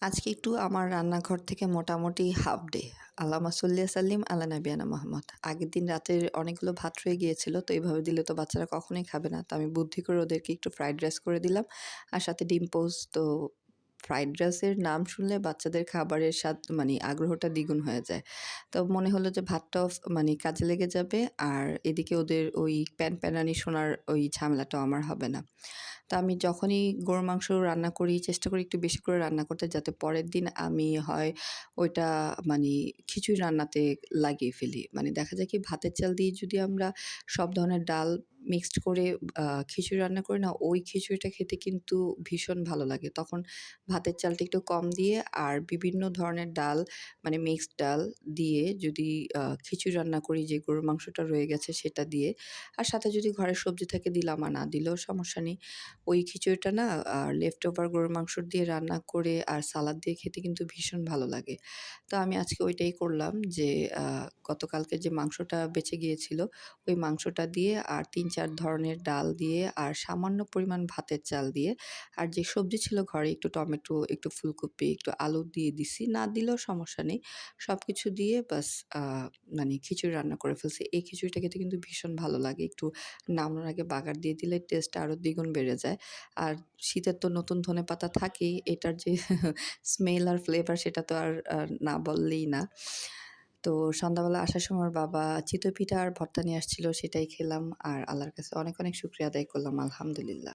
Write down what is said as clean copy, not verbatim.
আজকে একটু আমার রান্নাঘর থেকে মোটামুটি হাফ ডে। আল্লাহুম্মা সাল্লি সাল্লিম আলা নাবিয়ানা মুহাম্মদ। আগের দিন রাতের অনেকগুলো ভাত রয়ে গিয়েছিল। তো এভাবে দিলে তো বাচ্চারা কখনোই খাবে না। তো আমি বুদ্ধি করে ওদেরকে একটু ফ্রাইড রাইস করে দিলাম। আর সাথে ডিম পোস্ট। তো ফ্রাইড রাইসের নাম শুনলে বাচ্চাদের খাবারের স্বাদ আগ্রহটা দ্বিগুণ হয়ে যায়। তো মনে হলো যে ভাতটাও কাজে লেগে যাবে। আর এদিকে ওদের ওই প্যানপ্যানানি শোনার ওই ঝামেলাটাও আমার হবে না। তো আমি যখনই গরুর মাংস রান্না করি, চেষ্টা করি একটু বেশি করে রান্না করতে, যাতে পরের দিন আমি হয় ওইটা মানি খিচুড়ি রান্নাতে লাগিয়ে ফেলি। দেখা যায় কি, ভাতের চাল দিয়ে যদি আমরা সব ধরনের ডাল মিক্সড করে খিচুড়ি রান্না করি না, ওই খিচুড়িটা খেতে কিন্তু ভীষণ ভালো লাগে। তখন ভাতের চালটা একটু কম দিয়ে আর বিভিন্ন ধরনের ডাল মিক্সড ডাল দিয়ে যদি খিচুড়ি রান্না করি, যে গরুর মাংসটা রয়ে গেছে সেটা দিয়ে, আর সাথে যদি ঘরের সবজি থাকে দিলাম, আর না দিলেও সমস্যা নেই। ওই খিচুড়িটা না লেফট ওভার গরুর মাংস দিয়ে রান্না করে আর সালাদ দিয়ে খেতে কিন্তু ভীষণ ভালো লাগে। তো আমি আজকে ওইটাই করলাম যে গতকালকে যে মাংসটা বেঁচে গিয়েছিল, ওই মাংসটা দিয়ে আর ৩-৪ ধরনের ডাল দিয়ে আর সামান্য পরিমাণ ভাতের চাল দিয়ে, আর যে সবজি ছিল ঘরে একটু টমেটো, একটু ফুলকপি, একটু আলু দিয়ে দিছি। না দিলেও সমস্যা নেই। সবকিছু দিয়ে বাস আ খিচুড়ি রান্না করে ফেলছি। এই খিচুড়িটা খেতে কিন্তু ভীষণ ভালো লাগে। একটু নামানোর আগে বাগার দিয়ে দিলে টেস্টটা আরো দ্বিগুণ বেড়ে যায়। আর শীতের তো নতুন ধনেপাতা থাকেই। এটার যে স্মেল আর ফ্লেভার সেটা তো আর না বললেই না। তো সন্ধ্যাবেলা আসার সময় ওর বাবা চিতই পিঠা আর ভর্তা নিয়ে আসছিল, সেটাই খেলাম। আর আল্লাহর কাছে অনেক, অনেক শুকরিয়া আদায় করলাম, আলহামদুলিল্লাহ।